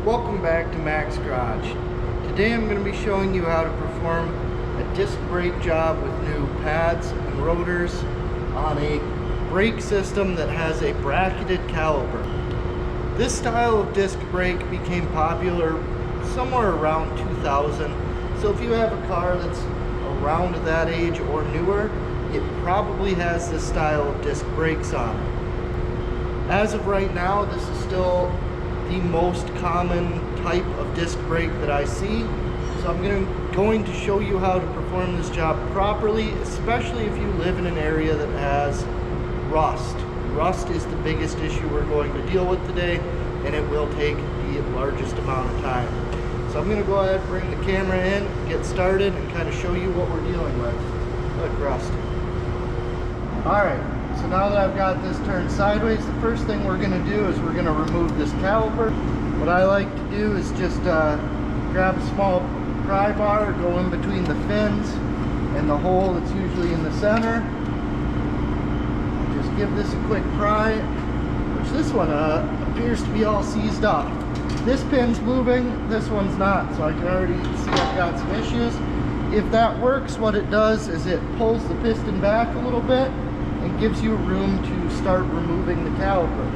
Welcome back to Mac's Garage. Today I'm going to be showing you how to perform a disc brake job with new pads and rotors on a brake system that has a bracketed caliper. This style of disc brake became popular somewhere around 2000, so if you have a car that's around that age or newer, it probably has this style of disc brakes on it. As of right now, this is still the most common type of disc brake that I see. So I'm going to show you how to perform this job properly, especially if you live in an area that has rust. Rust is the biggest issue we're going to deal with today, and it will take the largest amount of time. So I'm going to go ahead and bring the camera in, get started, and kind of show you what we're dealing with. Look, rust. Alright. So now that I've got this turned sideways, the first thing we're going to do is we're going to remove this caliper. What I like to do is just grab a small pry bar, go in between the fins and the hole that's usually in the center. Just give this a quick pry, which this one appears to be all seized up. This pin's moving, this one's not, so I can already see I've got some issues. If that works, what it does is it pulls the piston back a little bit and gives you room to start removing the caliper.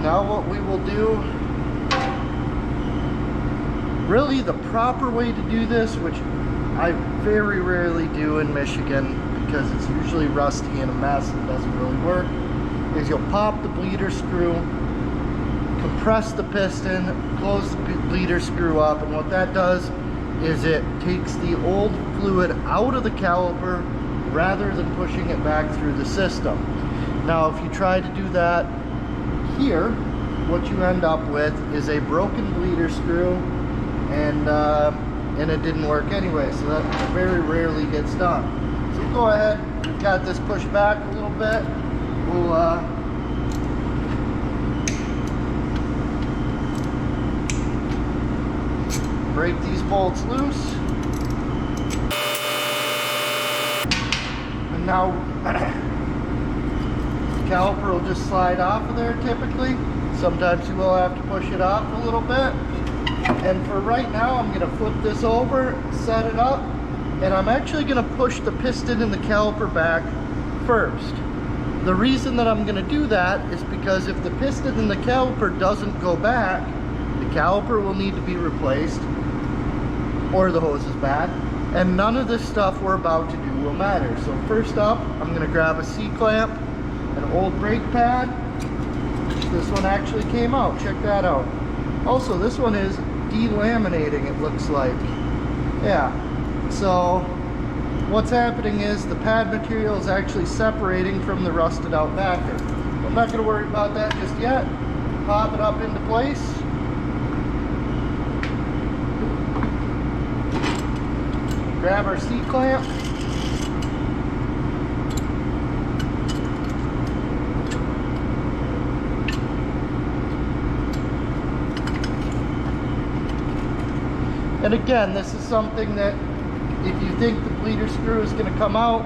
Now what we will do, really the proper way to do this, which I very rarely do in Michigan because it's usually rusty and a mess and doesn't really work, is you'll pop the bleeder screw, compress the piston, close the bleeder screw up, and what that does is it takes the old fluid out of the caliper rather than pushing it back through the system. Now if you try to do that here, what you end up with is a broken bleeder screw, and it didn't work anyway, so that very rarely gets done. So go ahead, we've got this pushed back a little bit. We'll break these bolts loose, and now the caliper will just slide off of there typically. Sometimes you will have to push it off a little bit, and for right now I'm going to flip this over, set it up, and I'm actually going to push the piston and the caliper back first. The reason that I'm going to do that is because if the piston and the caliper doesn't go back, the caliper will need to be replaced, or the hose is bad, and none of this stuff we're about to do will matter. So first up, I'm going to grab a C-clamp, an old brake pad. This one actually came out, check that out. Also, this one is delaminating, it looks like. Yeah, so what's happening is the pad material is actually separating from the rusted out backer. I'm not going to worry about that just yet. Pop it up into place. Grab our C-clamp. And again, this is something that if you think the bleeder screw is going to come out,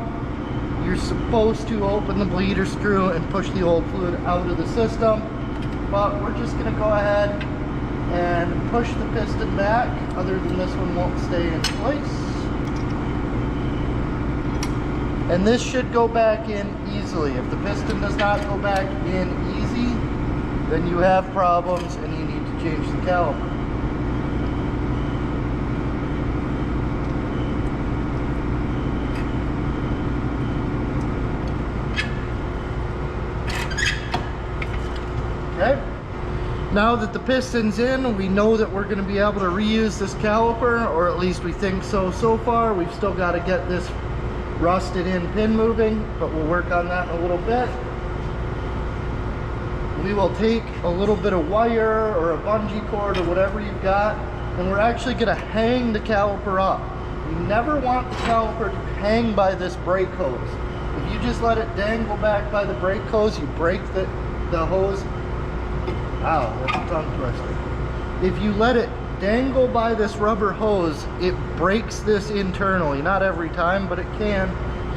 you're supposed to open the bleeder screw and push the old fluid out of the system. But we're just going to go ahead and push the piston back. Other than this one won't stay in place. And this should go back in easily. If the piston does not go back in easy, then you have problems and you need to change the caliper. Okay. Now that the piston's in, we know that we're going to be able to reuse this caliper, or at least we think so far. We've still got to get this rusted in pin moving, but we'll work on that in a little bit. We will take a little bit of wire or a bungee cord or whatever you've got, and we're actually going to hang the caliper up. You never want the caliper to hang by this brake hose. If you just let it dangle back by the brake hose, you break the hose. Ow, that's a tongue twister. If you let it dangle by this rubber hose, it breaks this internally. Not every time, but it can.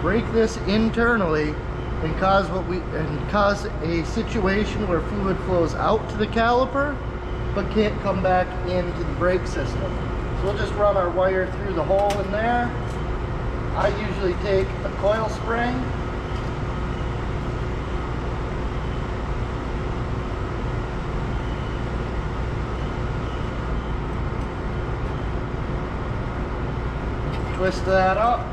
break this internally and cause a situation where fluid flows out to the caliper but can't come back into the brake system. So we'll just run our wire through the hole in there. I usually take a coil spring, twist that up,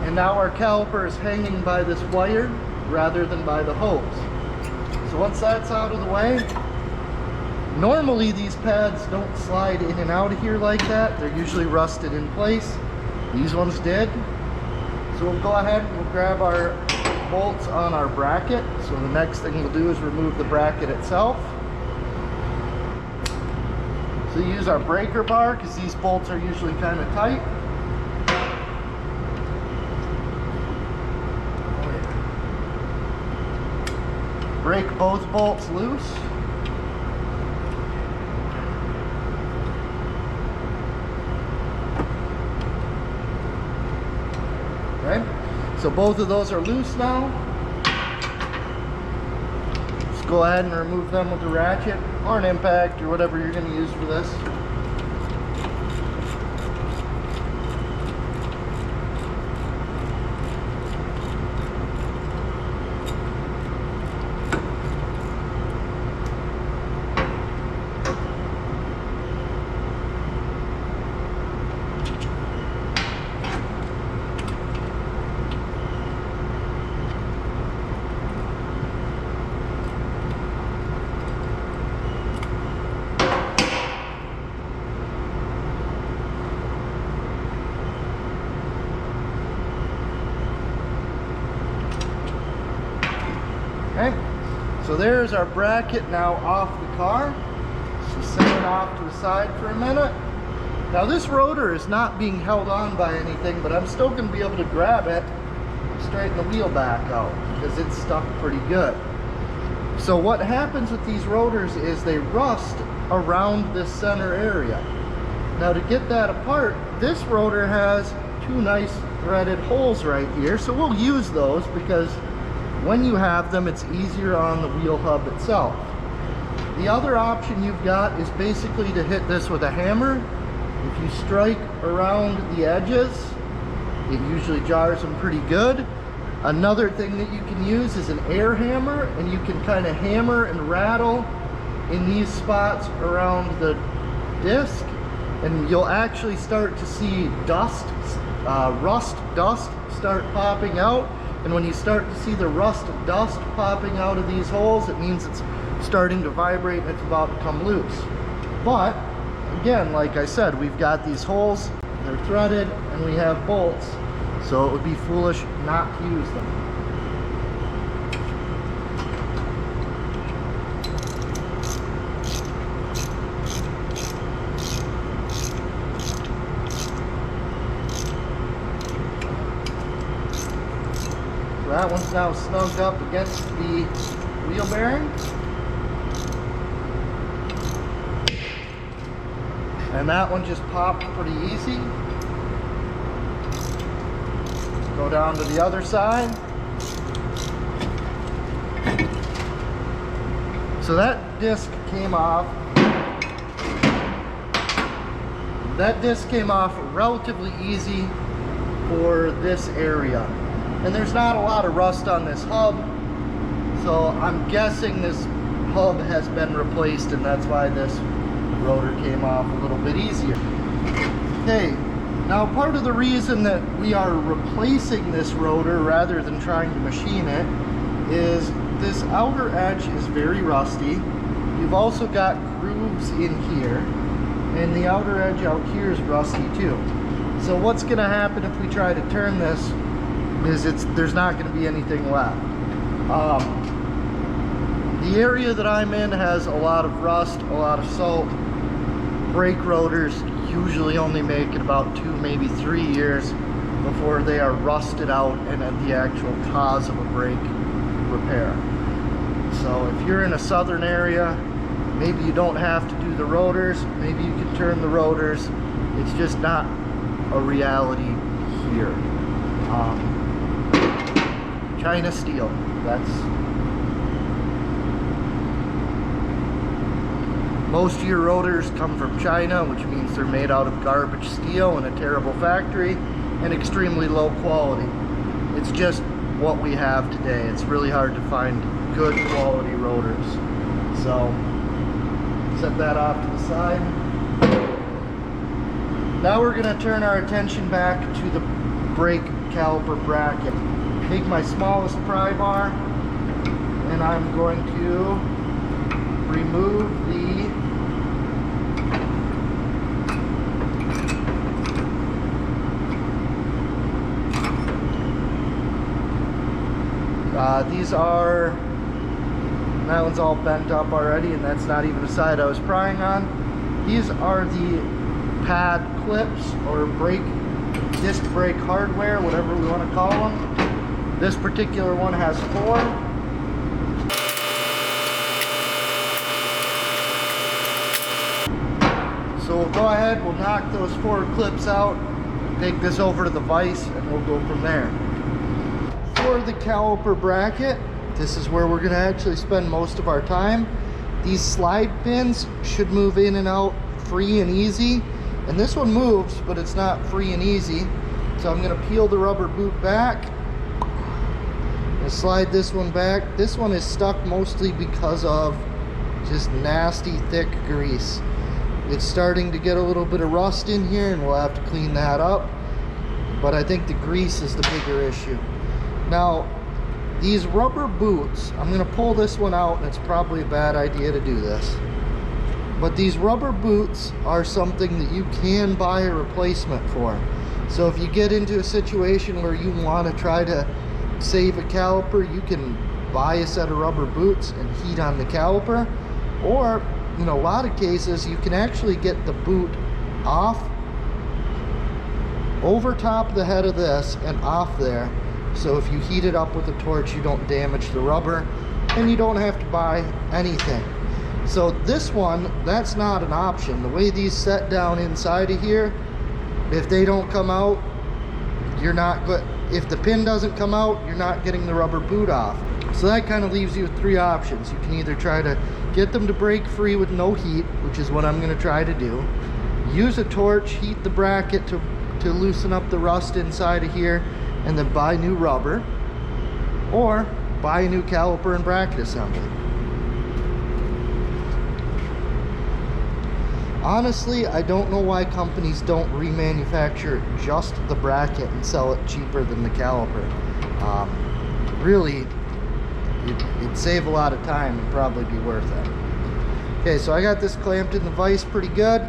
and now our caliper is hanging by this wire rather than by the hose. So once that's out of the way, normally these pads don't slide in and out of here like that. They're usually rusted in place. These ones did. So we'll go ahead and we'll grab our bolts on our bracket. So the next thing we'll do is remove the bracket itself. So use our breaker bar because these bolts are usually kind of tight. Break both bolts loose. Okay, so both of those are loose now. Just go ahead and remove them with a ratchet or an impact or whatever you're going to use for this. Okay, so there's our bracket now off the car. So set it off to the side for a minute. Now this rotor is not being held on by anything, but I'm still going to be able to grab it and straighten the wheel back out because it's stuck pretty good. So what happens with these rotors is they rust around this center area. Now to get that apart, this rotor has two nice threaded holes right here, so we'll use those because when you have them, it's easier on the wheel hub itself. The other option you've got is basically to hit this with a hammer. If you strike around the edges, it usually jars them pretty good. Another thing that you can use is an air hammer, and you can kind of hammer and rattle in these spots around the disc, and you'll actually start to see dust, rust dust start popping out. And when you start to see the rust dust popping out of these holes, it means it's starting to vibrate and it's about to come loose. But again, like I said, we've got these holes, they're threaded, and we have bolts, so it would be foolish not to use them. That one's now snugged up against the wheel bearing. And that one just popped pretty easy. Go down to the other side. So that disc came off. That disc came off relatively easy for this area. And there's not a lot of rust on this hub, so I'm guessing this hub has been replaced and that's why this rotor came off a little bit easier. Okay, now part of the reason that we are replacing this rotor rather than trying to machine it is this outer edge is very rusty. You've also got grooves in here, and the outer edge out here is rusty too. So what's going to happen if we try to turn this is there's not going to be anything left. The area that I'm in has a lot of rust, a lot of salt. Brake rotors usually only make it about 2, maybe 3 years before they are rusted out and at the actual cause of a brake repair. So if you're in a southern area, maybe you don't have to do the rotors, maybe you can turn the rotors. It's just not a reality here. China steel. Most of your rotors come from China, which means they're made out of garbage steel in a terrible factory and extremely low quality. It's just what we have today. It's really hard to find good quality rotors. So set that off to the side. Now we're going to turn our attention back to the brake caliper bracket. Take my smallest pry bar and I'm going to remove the that one's all bent up already, and that's not even the side I was prying on. These are the pad clips or disc brake hardware, whatever we want to call them. This particular one has 4. So we'll go ahead, we'll knock those 4 clips out, take this over to the vise, and we'll go from there. For the caliper bracket, this is where we're going to actually spend most of our time. These slide pins should move in and out free and easy, and this one moves, but it's not free and easy. So I'm going to peel the rubber boot back and slide this one back. This one is stuck mostly because of just nasty thick grease. It's starting to get a little bit of rust in here, and we'll have to clean that up, but I think the grease is the bigger issue. Now, these rubber boots, I'm going to pull this one out, and it's probably a bad idea to do this, but these rubber boots are something that you can buy a replacement for. So if you get into a situation where you want to try to save a caliper, you can buy a set of rubber boots and heat on the caliper, or in a lot of cases you can actually get the boot off over top of the head of this and off there. So if you heat it up with a torch, you don't damage the rubber and you don't have to buy anything. So this one, that's not an option. The way these set down inside of here, if they don't come out, you're not good. If the pin doesn't come out, you're not getting the rubber boot off. So that kind of leaves you with 3 options. You can either try to get them to break free with no heat, which is what I'm going to try to do. Use a torch, heat the bracket to loosen up the rust inside of here, and then buy new rubber, or buy a new caliper and bracket assembly. Honestly, I don't know why companies don't remanufacture just the bracket and sell it cheaper than the caliper. Really, it'd save a lot of time and probably be worth it. Okay, so I got this clamped in the vise pretty good.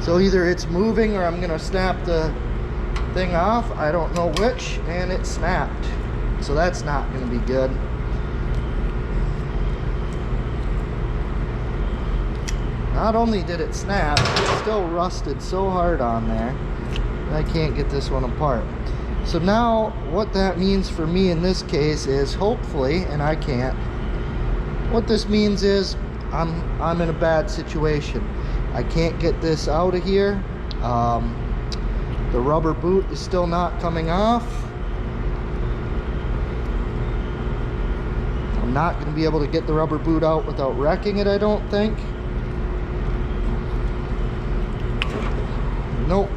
So either it's moving or I'm gonna snap the thing off. I don't know which, and it snapped. So that's not gonna be good. Not only did it snap, it still rusted so hard on there that I can't get this one apart. So now what that means for me in this case is, hopefully, and I can't, what this means is I'm in a bad situation. I can't get this out of here. The rubber boot is still not coming off. I'm not going to be able to get the rubber boot out without wrecking it, I don't think. Nope.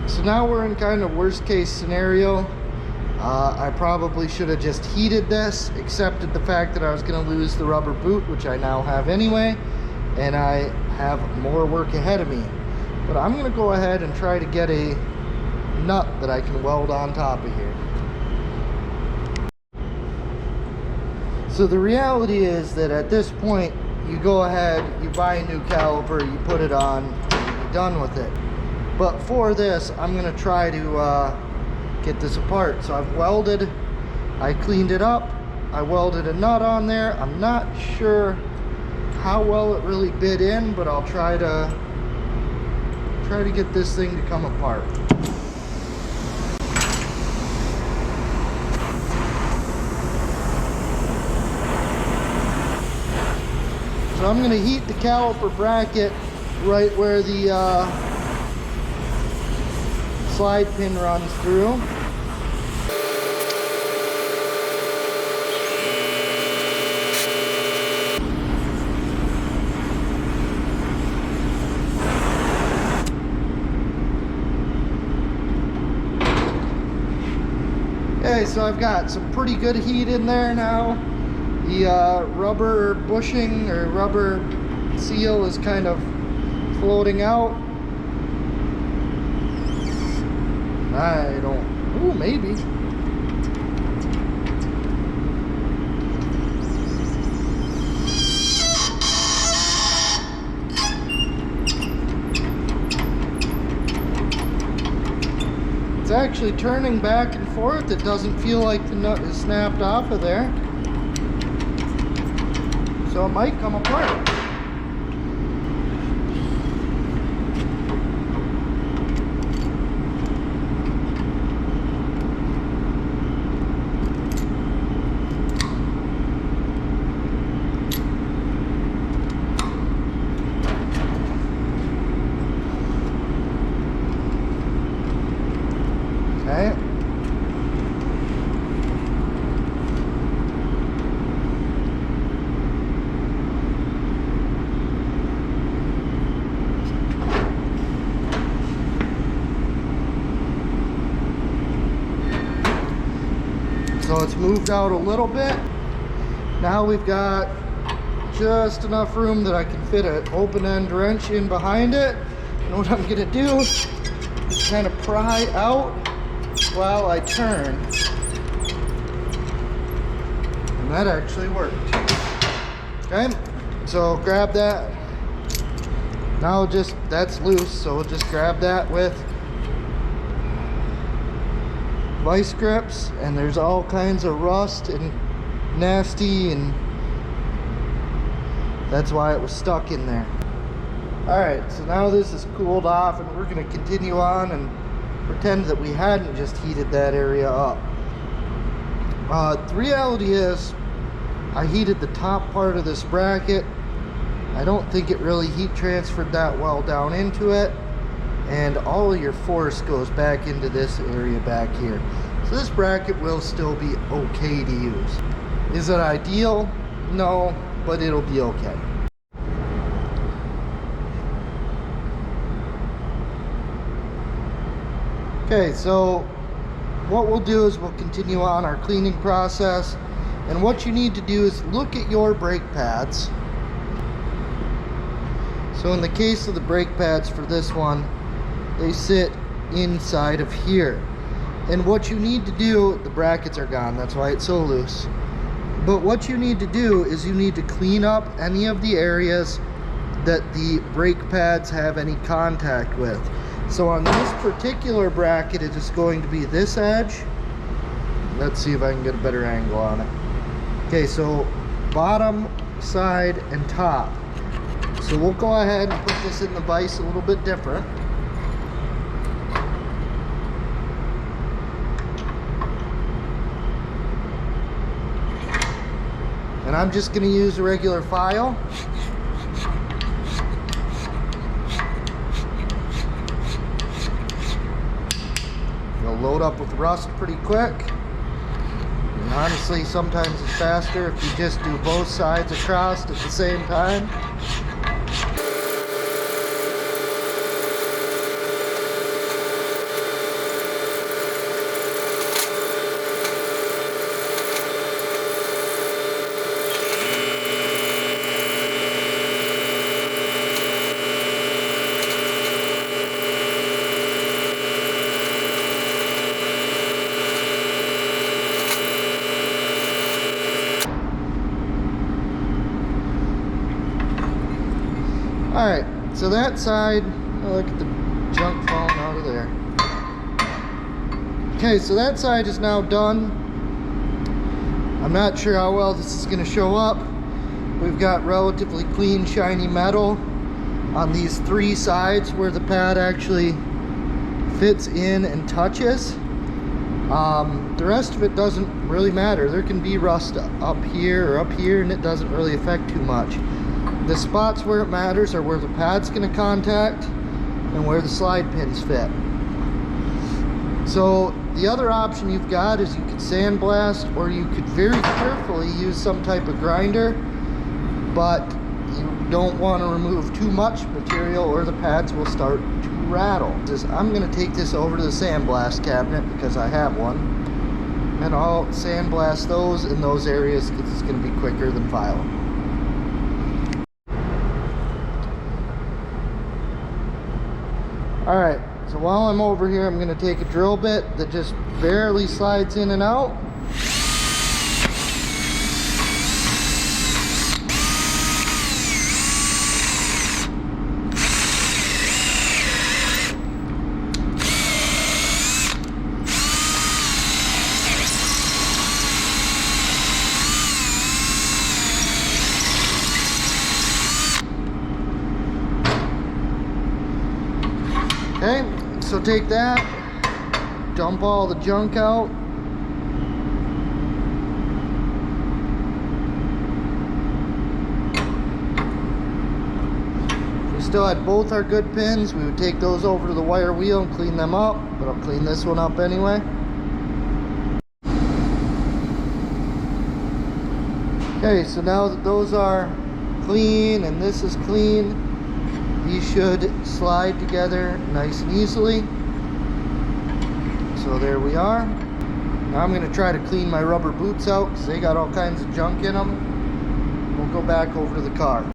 So now we're in kind of worst case scenario. I probably should have just heated this, accepted the fact that I was going to lose the rubber boot, which I now have anyway, and I have more work ahead of me. But I'm going to go ahead and try to get a nut that I can weld on top of here. So the reality is that at this point, you go ahead, you buy a new caliper, you put it on, and you're done with it. But for this, I'm going to try to get this apart. So I've welded, I cleaned it up, I welded a nut on there. I'm not sure how well it really bit in, but I'll try to get this thing to come apart. So I'm going to heat the caliper bracket right where the slide pin runs through. Okay, so I've got some pretty good heat in there now. The rubber bushing or rubber seal is kind of floating out. I don't, ooh, maybe. It's actually turning back and forth. It doesn't feel like the nut is snapped off of there. So it might come apart. Okay. So it's moved out a little bit. Now we've got just enough room that I can fit an open-end wrench in behind it. And what I'm gonna do is kind of pry out while I turn. And that actually worked. Okay, so grab that. Now just, that's loose, so we'll just grab that with vice grips, and there's all kinds of rust and nasty, and that's why it was stuck in there. Alright, so now this is cooled off, and we're going to continue on and pretend that we hadn't just heated that area up. The reality is, I heated the top part of this bracket. I don't think it really heat transferred that well down into it, and all of your force goes back into this area back here. So this bracket will still be okay to use. Is it ideal? No, but it'll be okay. Okay, so what we'll do is we'll continue on our cleaning process, and what you need to do is look at your brake pads. So in the case of the brake pads for this one, they sit inside of here. And what you need to do, the brackets are gone, that's why it's so loose. But what you need to do is you need to clean up any of the areas that the brake pads have any contact with. So on this particular bracket, it is going to be this edge. Let's see if I can get a better angle on it. Okay, so bottom, side, and top. So we'll go ahead and put this in the vise a little bit different. And I'm just going to use a regular file. It'll load up with rust pretty quick. And honestly, sometimes it's faster if you just do both sides across at the same time. Alright, so that side, oh, look at the junk falling out of there. Okay, so that side is now done. I'm not sure how well this is going to show up. We've got relatively clean, shiny metal on these three sides where the pad actually fits in and touches. The rest of it doesn't really matter. There can be rust up here or up here, and it doesn't really affect too much. The spots where it matters are where the pad's going to contact and where the slide pins fit. So the other option you've got is you could sandblast, or you could very carefully use some type of grinder, but you don't want to remove too much material or the pads will start to rattle. I'm going to take this over to the sandblast cabinet because I have one, and I'll sandblast those in those areas because it's going to be quicker than filing. Alright, so while I'm over here, I'm going to take a drill bit that just barely slides in and out. Okay, so take that, dump all the junk out. If we still had both our good pins, we would take those over to the wire wheel and clean them up, but I'll clean this one up anyway. Okay, so now that those are clean and this is clean, these should slide together nice and easily. So there we are. Now I'm going to try to clean my rubber boots out because they got all kinds of junk in them. We'll go back over to the car.